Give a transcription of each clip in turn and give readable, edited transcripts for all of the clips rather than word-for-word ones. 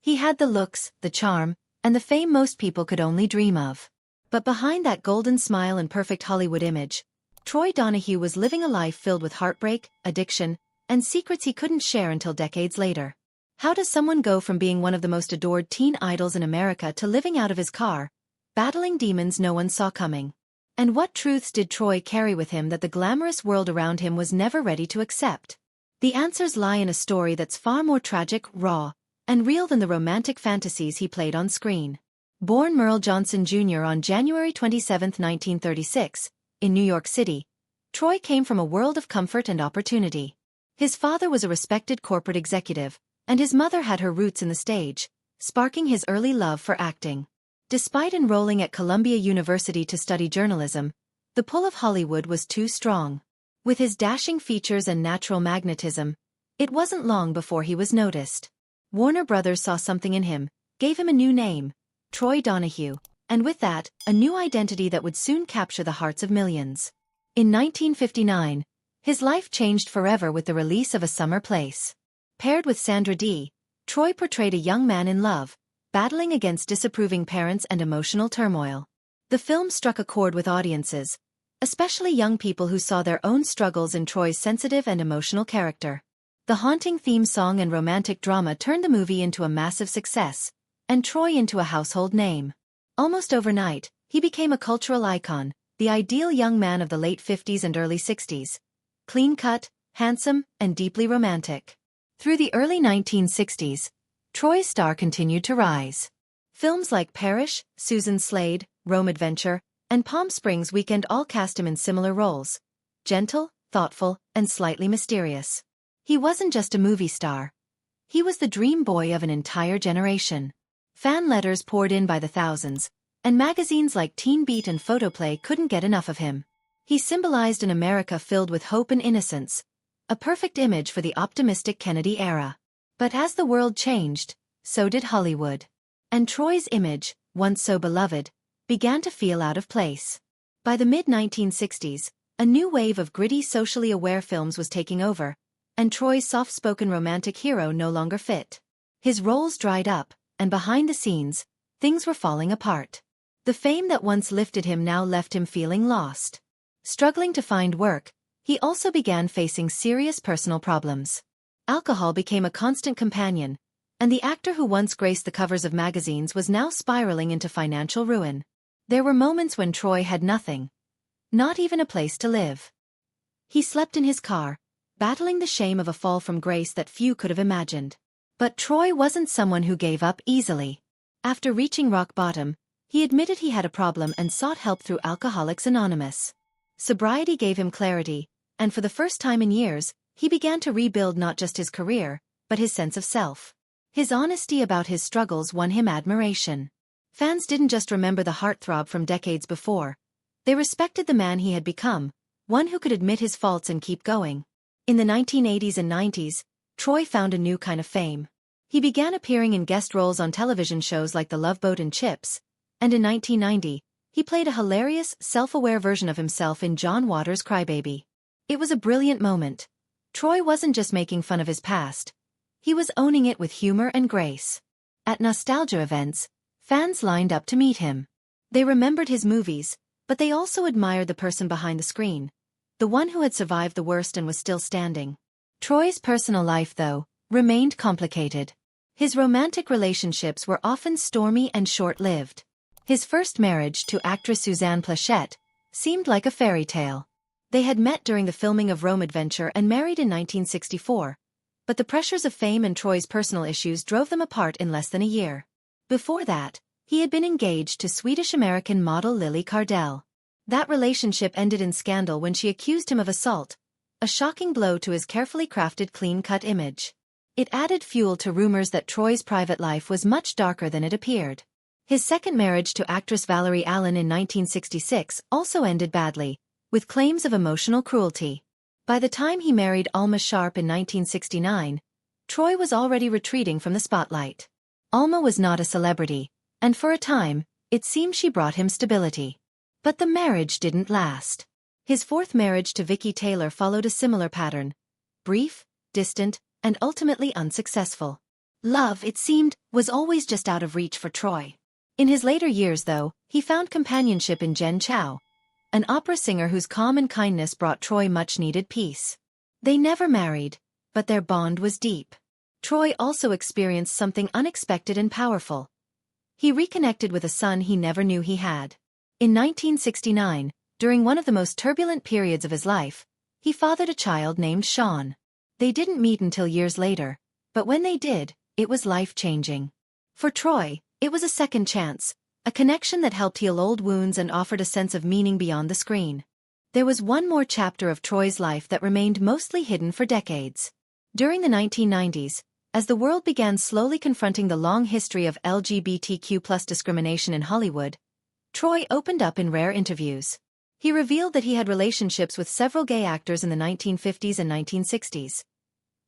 He had the looks, the charm, and the fame most people could only dream of. But behind that golden smile and perfect Hollywood image, Troy Donahue was living a life filled with heartbreak, addiction, and secrets he couldn't share until decades later. How does someone go from being one of the most adored teen idols in America to living out of his car, battling demons no one saw coming? And what truths did Troy carry with him that the glamorous world around him was never ready to accept? The answers lie in a story that's far more tragic, raw, and real than the romantic fantasies he played on screen. Born Merle Johnson Jr. on January 27, 1936, in New York City, Troy came from a world of comfort and opportunity. His father was a respected corporate executive, and his mother had her roots in the stage, sparking his early love for acting. Despite enrolling at Columbia University to study journalism, the pull of Hollywood was too strong. With his dashing features and natural magnetism, it wasn't long before he was noticed. Warner Brothers saw something in him, gave him a new name, Troy Donahue, and with that, a new identity that would soon capture the hearts of millions. In 1959, his life changed forever with the release of A Summer Place. Paired with Sandra Dee, Troy portrayed a young man in love, battling against disapproving parents and emotional turmoil. The film struck a chord with audiences, especially young people who saw their own struggles in Troy's sensitive and emotional character. The haunting theme song and romantic drama turned the movie into a massive success, and Troy into a household name. Almost overnight, he became a cultural icon, the ideal young man of the late 50s and early 60s. Clean-cut, handsome, and deeply romantic. Through the early 1960s, Troy's star continued to rise. Films like Parrish, Susan Slade, Rome Adventure, and Palm Springs Weekend all cast him in similar roles. Gentle, thoughtful, and slightly mysterious. He wasn't just a movie star. He was the dream boy of an entire generation. Fan letters poured in by the thousands, and magazines like Teen Beat and Photoplay couldn't get enough of him. He symbolized an America filled with hope and innocence, a perfect image for the optimistic Kennedy era. But as the world changed, so did Hollywood. And Troy's image, once so beloved, began to feel out of place. By the mid-1960s, a new wave of gritty socially aware films was taking over, and Troy's soft-spoken romantic hero no longer fit. His roles dried up, and behind the scenes, things were falling apart. The fame that once lifted him now left him feeling lost. Struggling to find work, he also began facing serious personal problems. Alcohol became a constant companion, and the actor who once graced the covers of magazines was now spiraling into financial ruin. There were moments when Troy had nothing. Not even a place to live. He slept in his car, battling the shame of a fall from grace that few could have imagined. But Troy wasn't someone who gave up easily. After reaching rock bottom, he admitted he had a problem and sought help through Alcoholics Anonymous. Sobriety gave him clarity, and for the first time in years, he began to rebuild not just his career, but his sense of self. His honesty about his struggles won him admiration. Fans didn't just remember the heartthrob from decades before. They respected the man he had become, one who could admit his faults and keep going. In the 1980s and 90s, Troy found a new kind of fame. He began appearing in guest roles on television shows like The Love Boat and Chips, and in 1990, he played a hilarious, self-aware version of himself in John Waters' Crybaby. It was a brilliant moment. Troy wasn't just making fun of his past. He was owning it with humor and grace. At nostalgia events, fans lined up to meet him. They remembered his movies, but they also admired the person behind the screen, the one who had survived the worst and was still standing. Troy's personal life, though, remained complicated. His romantic relationships were often stormy and short-lived. His first marriage to actress Suzanne Pleshette seemed like a fairy tale. They had met during the filming of Rome Adventure and married in 1964, but the pressures of fame and Troy's personal issues drove them apart in less than a year. Before that, he had been engaged to Swedish-American model Lily Cardell. That relationship ended in scandal when she accused him of assault, a shocking blow to his carefully crafted clean-cut image. It added fuel to rumors that Troy's private life was much darker than it appeared. His second marriage to actress Valerie Allen in 1966 also ended badly, with claims of emotional cruelty. By the time he married Alma Sharp in 1969, Troy was already retreating from the spotlight. Alma was not a celebrity, and for a time, it seemed she brought him stability. But the marriage didn't last. His fourth marriage to Vicki Taylor followed a similar pattern. Brief, distant, and ultimately unsuccessful. Love, it seemed, was always just out of reach for Troy. In his later years, though, he found companionship in Jen Chow, an opera singer whose calm and kindness brought Troy much-needed peace. They never married, but their bond was deep. Troy also experienced something unexpected and powerful. He reconnected with a son he never knew he had. In 1969, during one of the most turbulent periods of his life, he fathered a child named Sean. They didn't meet until years later, but when they did, it was life-changing. For Troy, it was a second chance, a connection that helped heal old wounds and offered a sense of meaning beyond the screen. There was one more chapter of Troy's life that remained mostly hidden for decades. During the 1990s, as the world began slowly confronting the long history of LGBTQ+ discrimination in Hollywood, Troy opened up in rare interviews. He revealed that he had relationships with several gay actors in the 1950s and 1960s.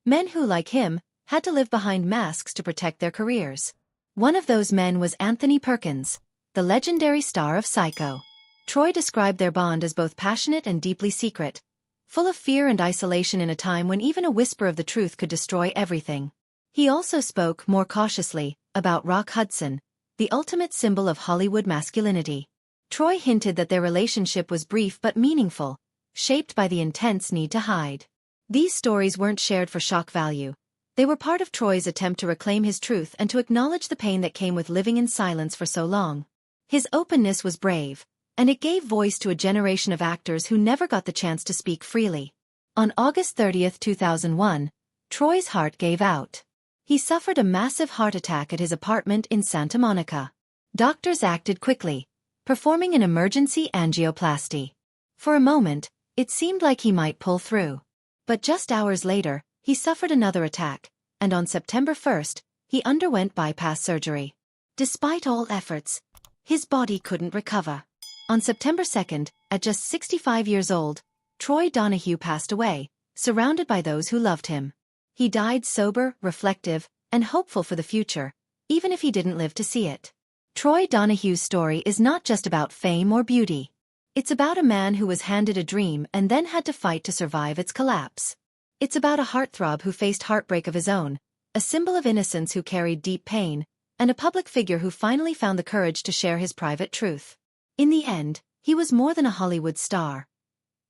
Men who, like him, had to live behind masks to protect their careers. One of those men was Anthony Perkins, the legendary star of Psycho. Troy described their bond as both passionate and deeply secret, full of fear and isolation in a time when even a whisper of the truth could destroy everything. He also spoke, more cautiously, about Rock Hudson, the ultimate symbol of Hollywood masculinity. Troy hinted that their relationship was brief but meaningful, shaped by the intense need to hide. These stories weren't shared for shock value. They were part of Troy's attempt to reclaim his truth and to acknowledge the pain that came with living in silence for so long. His openness was brave, and it gave voice to a generation of actors who never got the chance to speak freely. On August 30, 2001, Troy's heart gave out. He suffered a massive heart attack at his apartment in Santa Monica. Doctors acted quickly, performing an emergency angioplasty. For a moment, it seemed like he might pull through. But just hours later, he suffered another attack, and on September 1st, he underwent bypass surgery. Despite all efforts, his body couldn't recover. On September 2nd, at just 65 years old, Troy Donahue passed away, surrounded by those who loved him. He died sober, reflective, and hopeful for the future, even if he didn't live to see it. Troy Donahue's story is not just about fame or beauty. It's about a man who was handed a dream and then had to fight to survive its collapse. It's about a heartthrob who faced heartbreak of his own, a symbol of innocence who carried deep pain, and a public figure who finally found the courage to share his private truth. In the end, he was more than a Hollywood star.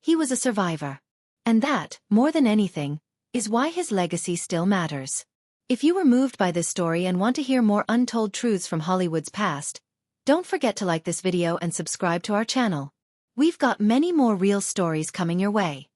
He was a survivor. And that, more than anything, is why his legacy still matters. If you were moved by this story and want to hear more untold truths from Hollywood's past, don't forget to like this video and subscribe to our channel. We've got many more real stories coming your way.